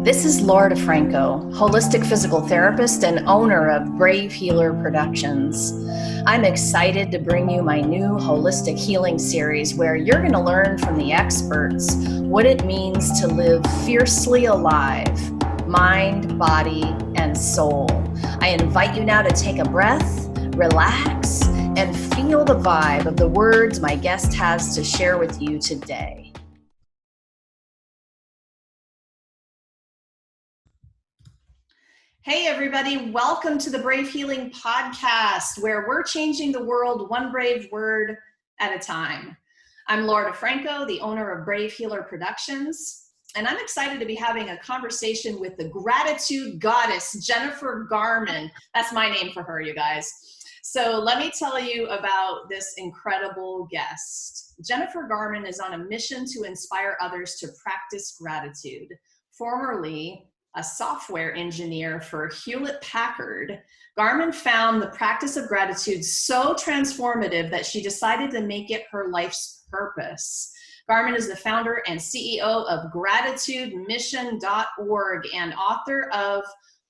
This is Laura DeFranco, holistic physical therapist and owner of Brave Healer Productions. I'm excited to bring you my new holistic healing series where you're going to learn from the experts what it means to live fiercely alive, mind, body, and soul. I invite you now to take a breath, relax, and feel the vibe of the words my guest has to share with you today. Hey everybody, welcome to the Brave Healing Podcast, where we're changing the world one brave word at a time. I'm Laura DeFranco, the owner of Brave Healer Productions, and I'm excited to be having a conversation with the gratitude goddess, Jennifer Garman. That's my name for her, you guys. So let me tell you about this incredible guest. Jennifer Garman is on a mission to inspire others to practice gratitude. Formerly a software engineer for Hewlett-Packard, Garman found the practice of gratitude so transformative that she decided to make it her life's purpose. Garman is the founder and CEO of gratitudemission.org and author of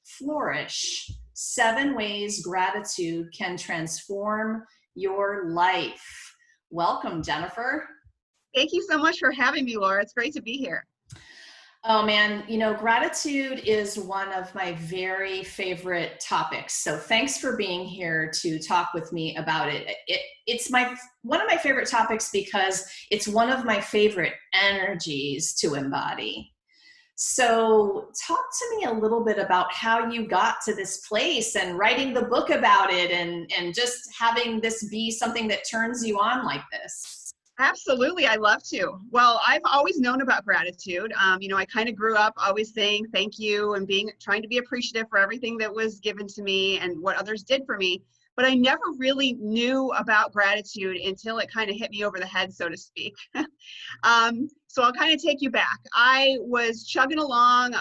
Flourish, 7 Ways Gratitude Can Transform Your Life. Welcome, Jennifer. Thank you so much for having me, Laura. It's great to be here. Oh man, gratitude is one of my very favorite topics. So thanks for being here to talk with me about it. It's one of my favorite topics because it's one of my favorite energies to embody. So talk to me a little bit about how you got to this place and writing the book about it and just having this be something that turns you on like this. Absolutely. I love to. Well, I've always known about gratitude. I kind of grew up always saying thank you and trying to be appreciative for everything that was given to me and what others did for me. But I never really knew about gratitude until it kind of hit me over the head, so to speak. So I'll kind of take you back. I was chugging along.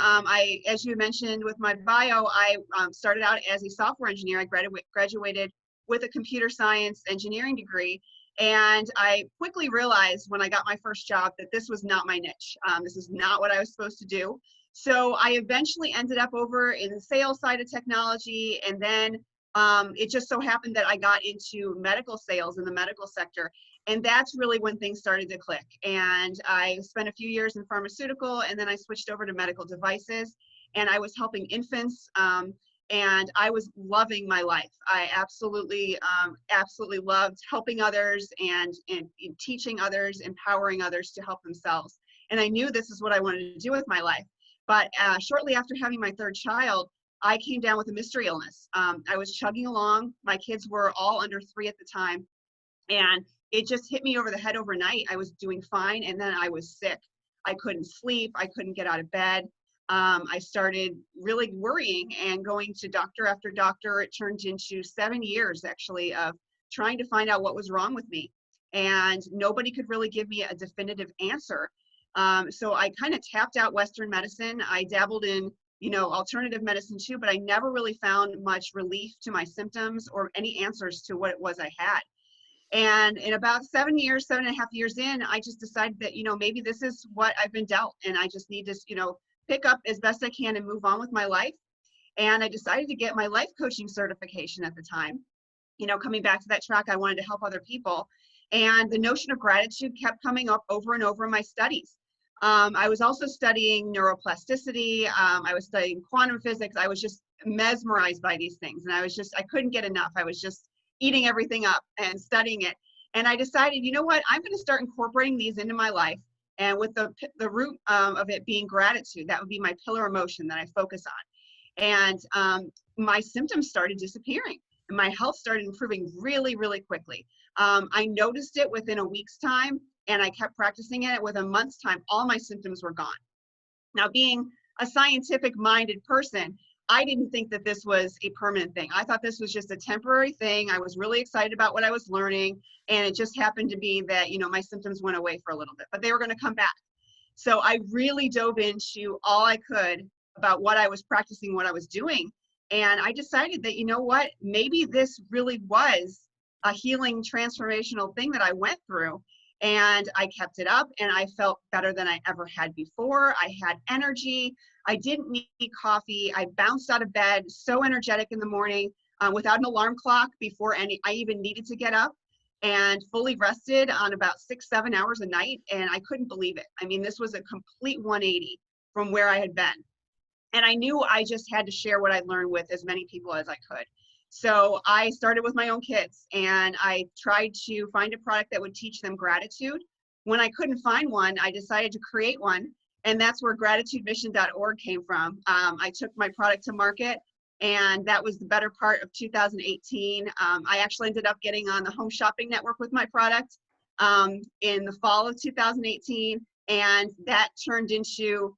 As you mentioned with my bio, I started out as a software engineer. I graduated with a computer science engineering degree. And I quickly realized when I got my first job that this was not my niche. This is not what I was supposed to do. So I eventually ended up over in the sales side of technology. And then it just so happened that I got into medical sales in the medical sector. And that's really when things started to click. And I spent a few years in pharmaceutical, and then I switched over to medical devices. And I was helping infants. And I was loving my life. I absolutely loved helping others and teaching others, empowering others to help themselves. And I knew this is what I wanted to do with my life. But shortly after having my third child, I came down with a mystery illness. I was chugging along. My kids were all under 3 at the time. And it just hit me over the head overnight. I was doing fine. And then I was sick. I couldn't sleep. I couldn't get out of bed. I started really worrying and going to doctor after doctor. It turned into 7 years actually of trying to find out what was wrong with me. And nobody could really give me a definitive answer. So I kind of tapped out Western medicine. I dabbled in, alternative medicine too, but I never really found much relief to my symptoms or any answers to what it was I had. And in about 7.5 years in, I just decided that, maybe this is what I've been dealt, and I just need to, pick up as best I can and move on with my life. And I decided to get my life coaching certification at the time. Coming back to that track, I wanted to help other people. And the notion of gratitude kept coming up over and over in my studies. I was also studying neuroplasticity. I was studying quantum physics. I was just mesmerized by these things. And I couldn't get enough. I was just eating everything up and studying it. And I decided, you know what, I'm going to start incorporating these into my life. And with the root of it being gratitude, that would be my pillar emotion that I focus on. And my symptoms started disappearing and my health started improving really, really quickly. I noticed it within a week's time, and I kept practicing it. With a month's time, all my symptoms were gone. Now, being a scientific minded person, I didn't think that this was a permanent thing. I thought this was just a temporary thing. I was really excited about what I was learning. And it just happened to be that, my symptoms went away for a little bit, but they were going to come back. So I really dove into all I could about what I was practicing, what I was doing. And I decided that, maybe this really was a healing transformational thing that I went through. And I kept it up, and I felt better than I ever had before. I had energy. I didn't need coffee. I bounced out of bed, so energetic in the morning, without an alarm clock before I even needed to get up, and fully rested on about 6-7 hours a night. And I couldn't believe it. I mean, this was a complete 180 from where I had been. And I knew I just had to share what I learned with as many people as I could. So I started with my own kids, and I tried to find a product that would teach them gratitude. When I couldn't find one, I decided to create one, and that's where gratitudemission.org came from. I took my product to market, and that was the better part of 2018. I actually ended up getting on the Home Shopping Network with my product in the fall of 2018, and that turned into,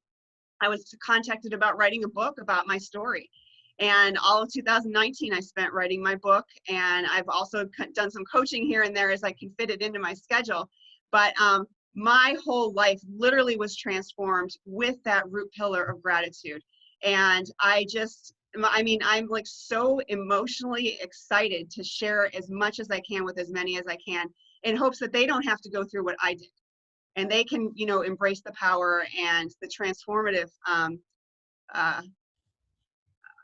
I was contacted about writing a book about my story. And all of 2019, I spent writing my book, and I've also done some coaching here and there as I can fit it into my schedule. But my whole life literally was transformed with that root pillar of gratitude. And I'm like so emotionally excited to share as much as I can with as many as I can, in hopes that they don't have to go through what I did, and they can, embrace the power and the transformative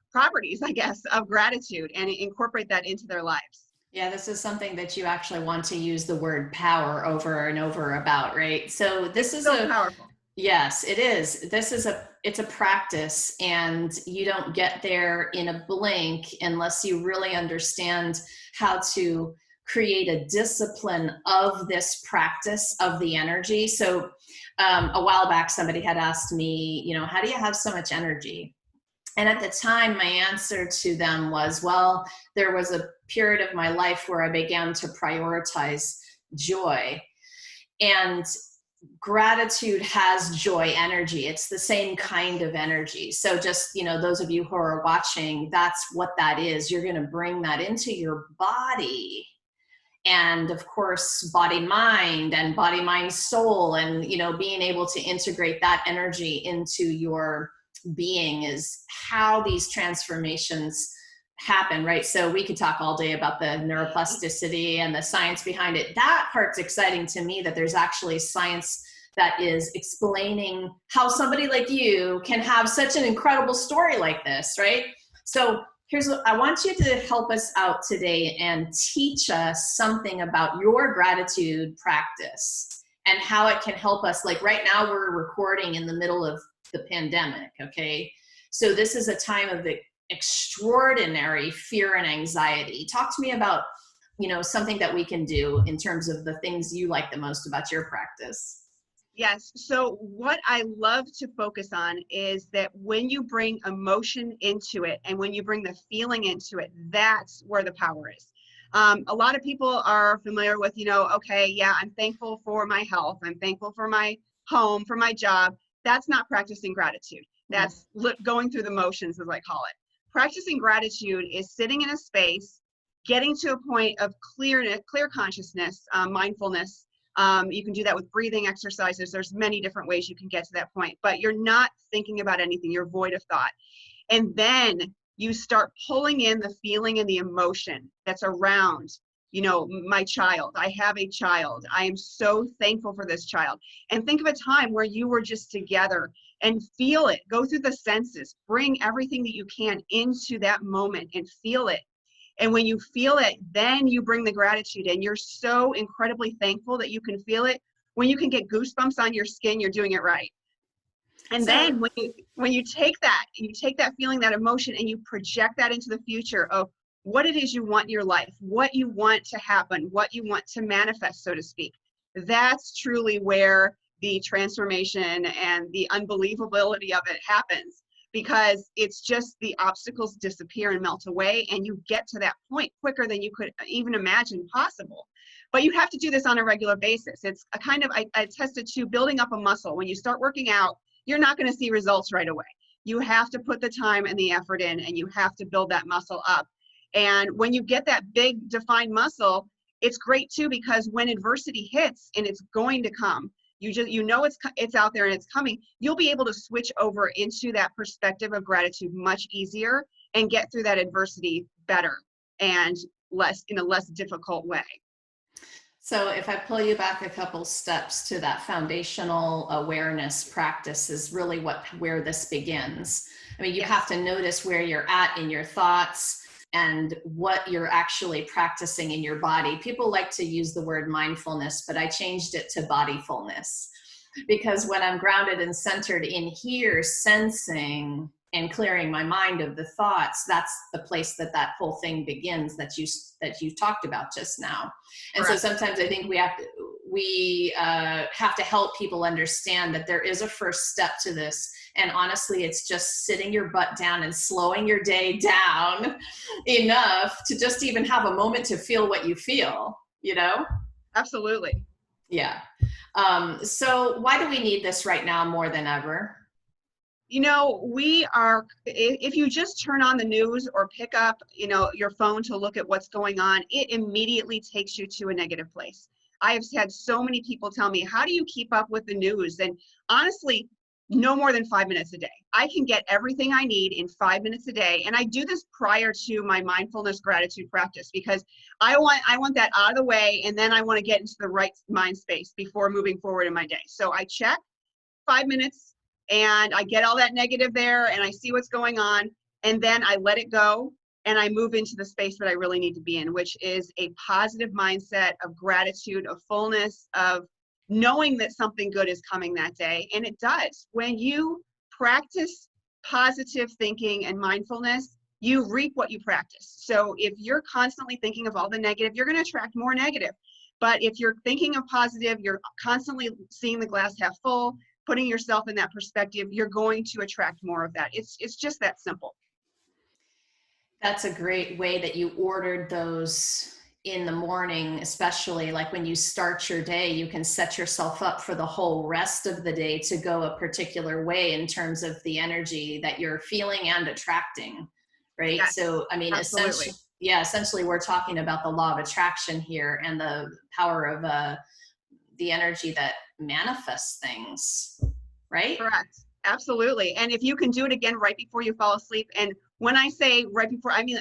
properties, I guess, of gratitude, and incorporate that into their lives. Yeah, this is something that you actually want to use the word power over and over about, right? So this is so powerful. Yes, it is. It's a practice, and you don't get there in a blink unless you really understand how to create a discipline of this practice of the energy. So a while back, somebody had asked me, how do you have so much energy? And at the time, my answer to them was, well, there was a period of my life where I began to prioritize joy. And gratitude has joy energy. It's the same kind of energy. So just, those of you who are watching, that's what that is. You're going to bring that into your body. And of course, body, mind, soul, and, being able to integrate that energy into your being is how these transformations happen, right? So we could talk all day about the neuroplasticity and the science behind it. That part's exciting to me, that there's actually science that is explaining how somebody like you can have such an incredible story like this, right? So here's what I want you to help us out today and teach us something about your gratitude practice and how it can help us. Like right now, we're recording in the middle of the pandemic, okay? So this is a time of extraordinary fear and anxiety. Talk to me about, something that we can do in terms of the things you like the most about your practice. Yes. So what I love to focus on is that when you bring emotion into it and when you bring the feeling into it, that's where the power is. A lot of people are familiar with, okay, yeah, I'm thankful for my health. I'm thankful for my home, for my job. That's not practicing gratitude. That's going through the motions, as I call it. Practicing gratitude is sitting in a space, getting to a point of clear consciousness, mindfulness. You can do that with breathing exercises. There's many different ways you can get to that point, but you're not thinking about anything. You're void of thought. And then you start pulling in the feeling and the emotion that's around, my child. I have a child. I am so thankful for this child. And think of a time where you were just together and feel it. Go through the senses. Bring everything that you can into that moment and feel it. And when you feel it, then you bring the gratitude, and you're so incredibly thankful that you can feel it. When you can get goosebumps on your skin, you're doing it right. And then when you take that feeling, that emotion, and you project that into the future of what it is you want in your life, what you want to happen, what you want to manifest, so to speak. That's truly where the transformation and the unbelievability of it happens, because it's just the obstacles disappear and melt away, and you get to that point quicker than you could even imagine possible. But you have to do this on a regular basis. It's a kind of, I attested to building up a muscle. When you start working out, you're not going to see results right away. You have to put the time and the effort in, and you have to build that muscle up. And when you get that big defined muscle, it's great too, because when adversity hits, and it's going to come, it's out there and it's coming, you'll be able to switch over into that perspective of gratitude much easier and get through that adversity better and in a less difficult way. So if I pull you back a couple steps to that foundational awareness practice is really where this begins. I mean, you Yes. have to notice where you're at in your thoughts and what you're actually practicing in your body. People like to use the word mindfulness, but I changed it to bodyfulness, because when I'm grounded and centered in here, sensing and clearing my mind of the thoughts, that's the place that whole thing begins that you talked about just now. And Correct. so sometimes I think we have to help people understand that there is a first step to this. And honestly, it's just sitting your butt down and slowing your day down enough to just even have a moment to feel what you feel, you know? Absolutely. Yeah. So why do we need this right now more than ever? If you just turn on the news or pick up, your phone to look at what's going on, it immediately takes you to a negative place. I have had so many people tell me, how do you keep up with the news? And honestly, no more than 5 minutes a day. I can get everything I need in 5 minutes a day. And I do this prior to my mindfulness gratitude practice, because I want that out of the way. And then I want to get into the right mind space before moving forward in my day. So I check 5 minutes and I get all that negative there and I see what's going on. And then I let it go and I move into the space that I really need to be in, which is a positive mindset of gratitude, of fullness, of knowing that something good is coming that day. And it does. When you practice positive thinking and mindfulness, you reap what you practice. So if you're constantly thinking of all the negative, you're going to attract more negative. But if you're thinking of positive, you're constantly seeing the glass half full, putting yourself in that perspective, you're going to attract more of that. It's just that simple. That's a great way that you ordered those in the morning, especially like when you start your day, you can set yourself up for the whole rest of the day to go a particular way in terms of the energy that you're feeling and attracting, right? Yes, so, I mean, absolutely. essentially we're talking about the law of attraction here and the power of the energy that manifests things, right? Correct. Absolutely. And if you can do it again right before you fall asleep, and when I say right before, I mean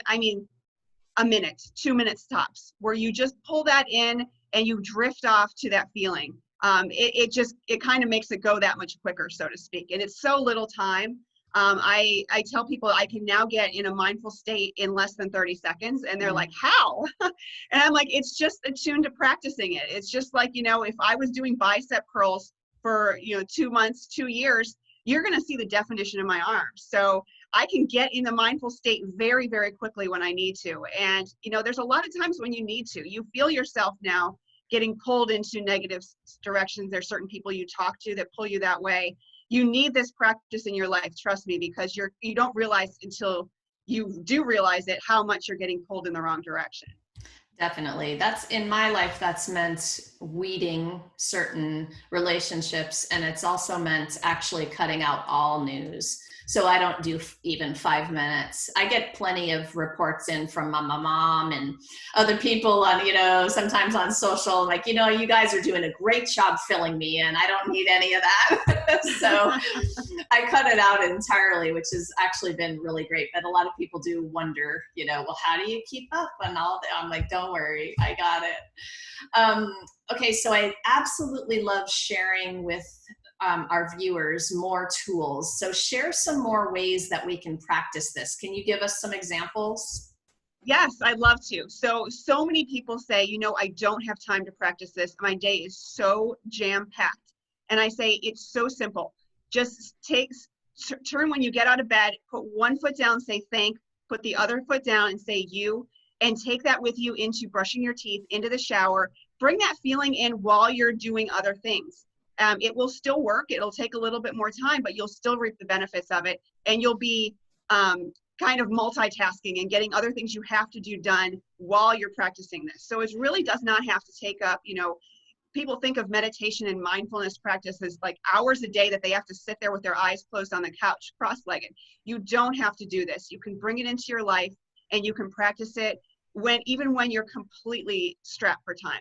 a minute, 2 minutes tops, where you just pull that in and you drift off to that feeling. It kind of makes it go that much quicker, so to speak. And it's so little time. I tell people I can now get in a mindful state in less than 30 seconds. And they're like, how? And I'm like, it's just attuned to practicing it. It's just like, if I was doing bicep curls for, 2 months, 2 years, you're going to see the definition of my arms. So I can get in the mindful state very, very quickly when I need to. And, there's a lot of times when you need to. You feel yourself now getting pulled into negative directions. There's certain people you talk to that pull you that way. You need this practice in your life, trust me, because you don't realize until you do realize it how much you're getting pulled in the wrong direction. Definitely. That's in my life, that's meant weeding certain relationships. And it's also meant actually cutting out all news. So I don't do even 5 minutes. I get plenty of reports in from my mom and other people on, sometimes on social, like, you guys are doing a great job filling me in. I don't need any of that. So I cut it out entirely, which has actually been really great. But a lot of people do wonder, well, how do you keep up on all that? I'm like, don't worry, I got it. Okay, so I absolutely love sharing with our viewers more tools. So share some more ways that we can practice this. Can you give us some examples? Yes, I'd love to. So many people say, I don't have time to practice this. My day is so jam-packed. And I say, it's so simple. Just turn when you get out of bed, put one foot down, say thank, put the other foot down and say you, and take that with you into brushing your teeth, into the shower. Bring that feeling in while you're doing other things. It will still work. It'll take a little bit more time, but you'll still reap the benefits of it. And you'll be kind of multitasking and getting other things you have to do done while you're practicing this. So it really does not have to take up, people think of meditation and mindfulness practice as like hours a day that they have to sit there with their eyes closed on the couch, cross-legged. You don't have to do this. You can bring it into your life and you can practice it even when you're completely strapped for time.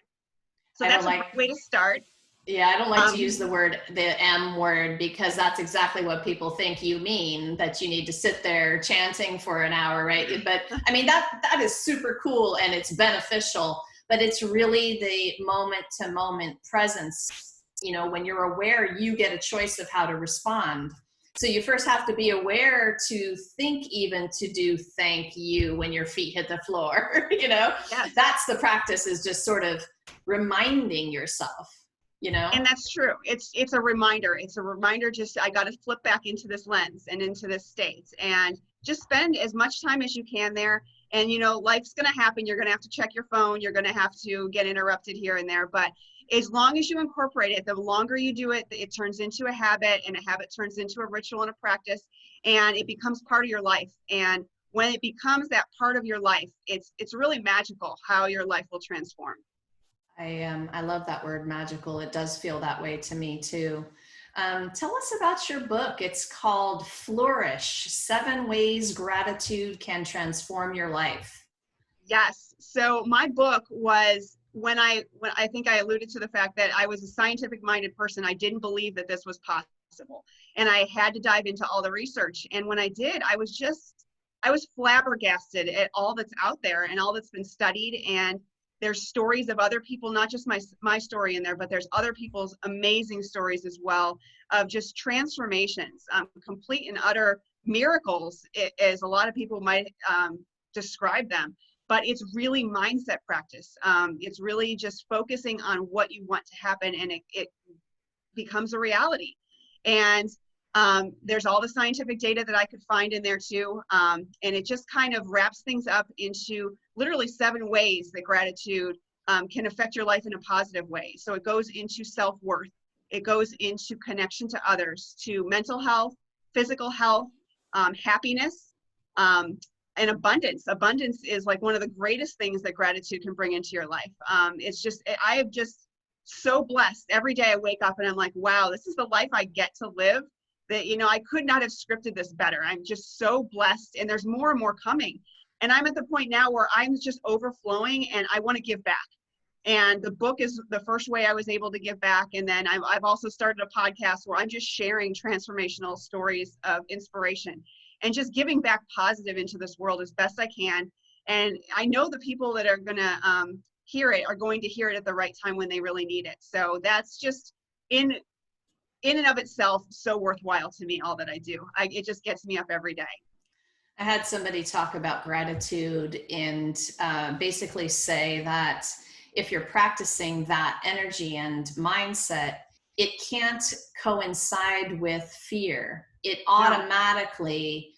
So that's a great way to start. Yeah, I don't like to use the M word, because that's exactly what people think you mean, that you need to sit there chanting for an hour, right? But I mean, that is super cool and it's beneficial. but it's really the moment to moment presence. You know, when you're aware, you get a choice of how to respond. So you first have to be aware to think, even to do thank you when your feet hit the floor. You know, Yes. That's the practice, is just sort of reminding yourself, you know? And that's true. It's a reminder. It's a reminder, just I got to flip back into this lens and into this state, and just spend as much time as you can there. And, you know, life's going to happen. You're going to have to check your phone. You're going to have to get interrupted here and there. But as long as you incorporate it, the longer you do it, it turns into a habit, and a habit turns into a ritual and a practice, and it becomes part of your life. And when it becomes that part of your life, it's really magical how your life will transform. I love that word, magical. It does feel that way to me too. Tell us about your book. It's called Flourish: 7 Ways Gratitude Can Transform Your Life. Yes. So my book was, when I think I alluded to the fact that I was a scientific minded person. I didn't believe that this was possible. And I had to dive into all the research. And when I did, I was flabbergasted at all that's out there and all that's been studied. And there's stories of other people, not just my story in there, but there's other people's amazing stories as well of just transformations, complete and utter miracles, as a lot of people might describe them. But it's really mindset practice. It's really just focusing on what you want to happen, and it becomes a reality. And there's all the scientific data that I could find in there too. And it just kind of wraps things up into literally 7 ways that gratitude can affect your life in a positive way. So it goes into self-worth. It goes into connection to others, to mental health, physical health, happiness, and abundance. Abundance is like one of the greatest things that gratitude can bring into your life. It's just, I am just so blessed. Every day I wake up and I'm like, wow, this is the life I get to live. That, you know, I could not have scripted this better. I'm just so blessed, and there's more and more coming. And I'm at the point now where I'm just overflowing, and I want to give back. And the book is the first way I was able to give back. And then I've also started a podcast where I'm just sharing transformational stories of inspiration and just giving back positive into this world as best I can. And I know the people that are going to hear it are going to hear it at the right time when they really need it. So that's just in and of itself so worthwhile to me, all that I do. It just gets me up every day. I had somebody talk about gratitude and basically say that if you're practicing that energy and mindset, it can't coincide with fear. It automatically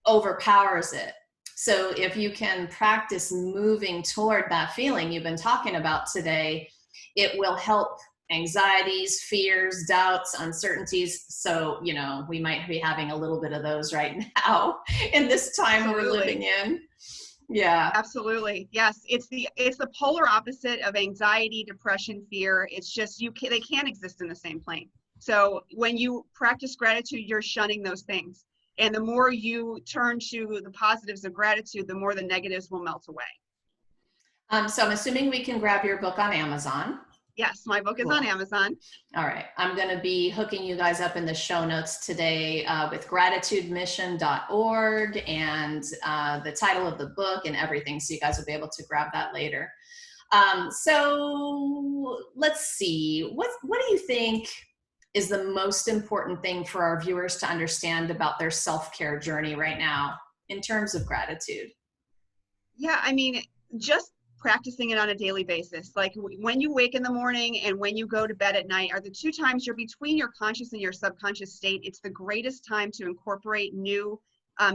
overpowers it. So if you can practice moving toward that feeling you've been talking about today, it will help anxieties, fears, doubts, uncertainties. So, you know, we might be having a little bit of those right now in this time we're living in. Yeah, absolutely. Yes. It's the polar opposite of anxiety, depression, fear. It's just, they can't exist in the same plane. So when you practice gratitude, you're shunning those things. And the more you turn to the positives of gratitude, the more the negatives will melt away. So I'm assuming we can grab your book on Amazon. Yes, my book is on Amazon. All right. I'm going to be hooking you guys up in the show notes today with gratitudemission.org and the title of the book and everything. So you guys will be able to grab that later. So let's see. What do you think is the most important thing for our viewers to understand about their self-care journey right now in terms of gratitude? Yeah, I mean, just practicing it on a daily basis. Like when you wake in the morning and when you go to bed at night are the 2 times you're between your conscious and your subconscious state. It's the greatest time to incorporate new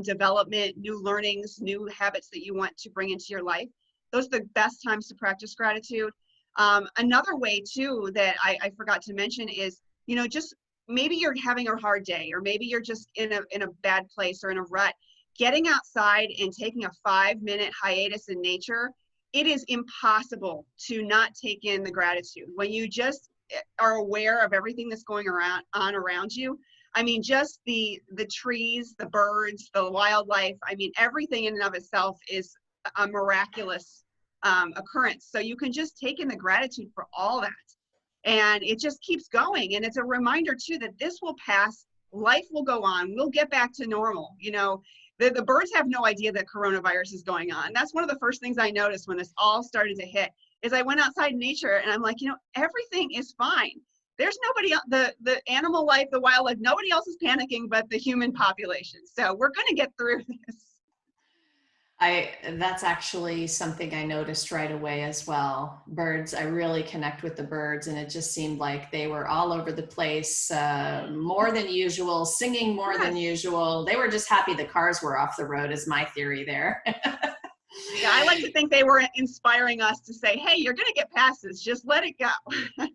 development, new learnings, new habits that you want to bring into your life. Those are the best times to practice gratitude. Another way too that I forgot to mention is, you know, just maybe you're having a hard day, or maybe you're just in a bad place or in a rut. Getting outside and taking a 5-minute hiatus in nature, it is impossible to not take in the gratitude. When you just are aware of everything that's going on around you, I mean, just the trees, the birds, the wildlife, I mean, everything in and of itself is a miraculous occurrence. So you can just take in the gratitude for all that. And it just keeps going. And it's a reminder too that this will pass, life will go on, we'll get back to normal. You know, the birds have no idea that coronavirus is going on. That's one of the first things I noticed when this all started to hit. is I went outside in nature and I'm like, everything is fine. There's nobody else, the animal life, the wildlife, nobody else is panicking but the human population. So we're going to get through this. That's actually something I noticed right away as well. Birds, I really connect with the birds, and it just seemed like they were all over the place, more than usual, singing more than usual. They were just happy the cars were off the road, is my theory there. Yeah, I like to think they were inspiring us to say, hey, you're going to get past this. Just let it go.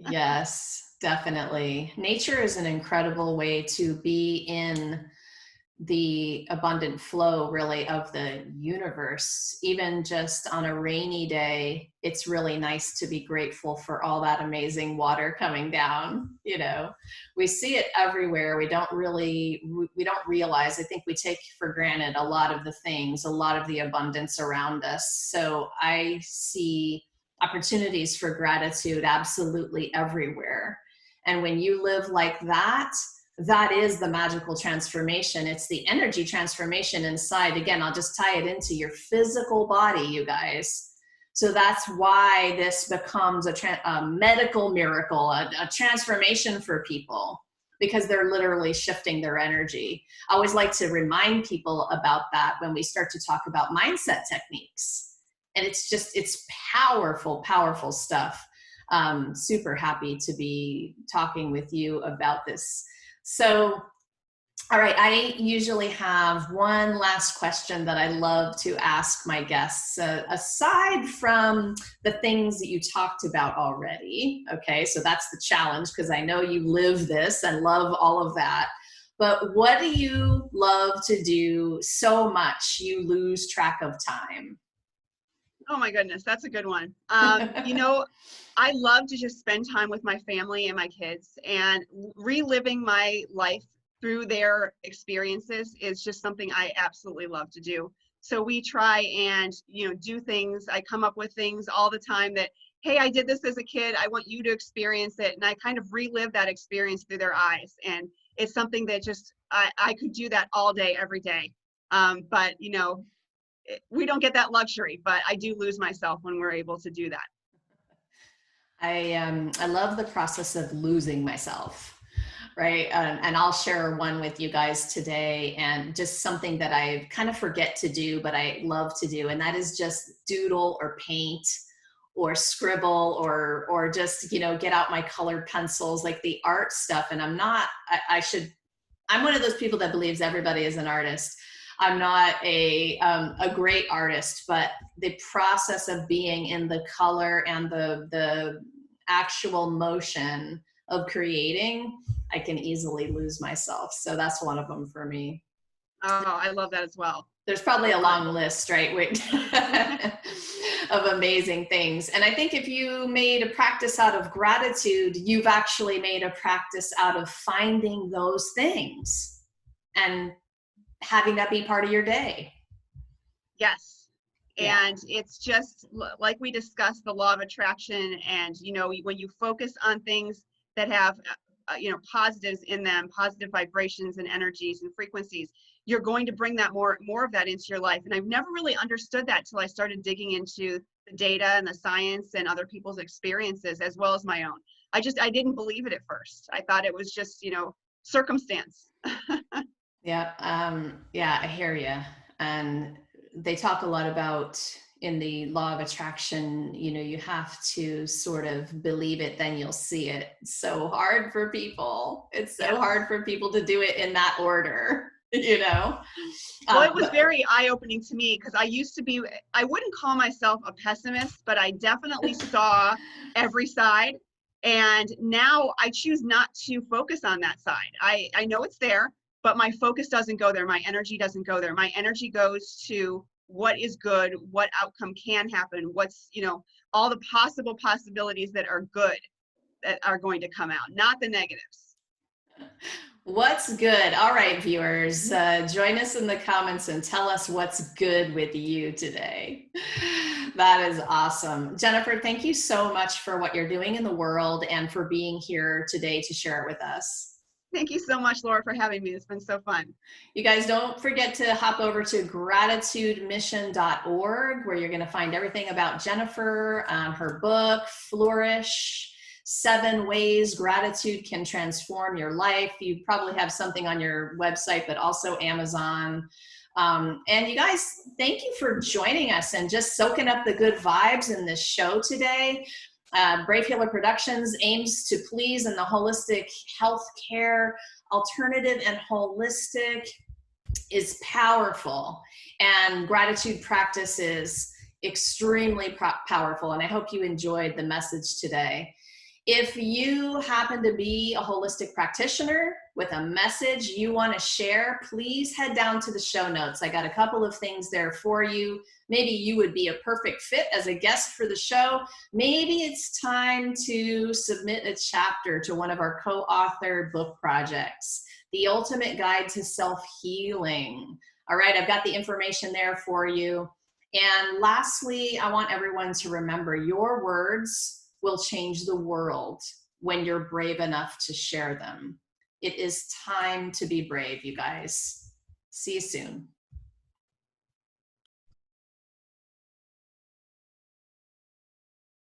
Yes, definitely. Nature is an incredible way to be in the abundant flow, really, of the universe. Even just on a rainy day, it's really nice to be grateful for all that amazing water coming down. We see it everywhere. We don't realize. I think we take for granted a lot of the things, a lot of the abundance around us. So I see opportunities for gratitude absolutely everywhere. And when you live like that, that is the magical transformation. It's the energy transformation inside. Again, I'll just tie it into your physical body, you guys. So that's why this becomes a medical miracle, a transformation for people, because they're literally shifting their energy. I always like to remind people about that when we start to talk about mindset techniques. And it's powerful, powerful stuff. Super happy to be talking with you about this. So, all right, I usually have one last question that I love to ask my guests, aside from the things that you talked about already. Okay, so that's the challenge, because I know you live this and love all of that. But what do you love to do so much you lose track of time? Oh my goodness, that's a good one. I love to just spend time with my family and my kids, and reliving my life through their experiences is just something I absolutely love to do. So we try and, do things. I come up with things all the time that, hey, I did this as a kid. I want you to experience it. And I kind of relive that experience through their eyes. And it's something that just, I could do that all day, every day. But we don't get that luxury, but I do lose myself when we're able to do that. I love the process of losing myself, right? And I'll share one with you guys today, and just something that I kind of forget to do, but I love to do. And that is just doodle or paint or scribble or just, get out my colored pencils, like the art stuff. And I'm one of those people that believes everybody is an artist. I'm not a great artist, but the process of being in the color and the actual motion of creating, I can easily lose myself. So that's one of them for me. Oh, I love that as well. There's probably a long list, right, of amazing things. And I think if you made a practice out of gratitude, you've actually made a practice out of finding those things and having that be part of your day. Yes. And it's just like we discussed, the law of attraction. And, when you focus on things that have, positives in them, positive vibrations and energies and frequencies, you're going to bring that more of that into your life. And I've never really understood that till I started digging into the data and the science and other people's experiences, as well as my own. I didn't believe it at first. I thought it was just, circumstance. Yeah, I hear you. And they talk a lot about, in the law of attraction, you have to sort of believe it, then you'll see it. It's so hard for people. It's so hard for people to do it in that order, Well, it was very eye-opening to me, because I wouldn't call myself a pessimist, but I definitely saw every side. And now I choose not to focus on that side. I know it's there, but my focus doesn't go there. My energy doesn't go there. My energy goes to what is good, what outcome can happen, what's, all the possible possibilities that are good that are going to come out, not the negatives. What's good? All right, viewers, join us in the comments and tell us what's good with you today. That is awesome. Jennifer, thank you so much for what you're doing in the world and for being here today to share it with us. Thank you so much, Laura, for having me. It's been so fun. You guys don't forget to hop over to gratitudemission.org, where you're going to find everything about Jennifer, her book, Flourish, 7 Ways Gratitude Can Transform Your Life. You probably have something on your website, but also Amazon. And you guys, thank you for joining us and just soaking up the good vibes in this show today. Brave Healer Productions aims to please in the holistic healthcare. Alternative and holistic is powerful, and gratitude practice is extremely powerful. And I hope you enjoyed the message today. If you happen to be a holistic practitioner with a message you want to share, please head down to the show notes. I got a couple of things there for you. Maybe you would be a perfect fit as a guest for the show. Maybe it's time to submit a chapter to one of our co-authored book projects, The Ultimate Guide to Self-Healing. All right, I've got the information there for you. And lastly, I want everyone to remember your words will change the world when you're brave enough to share them. It is time to be brave, you guys. See you soon.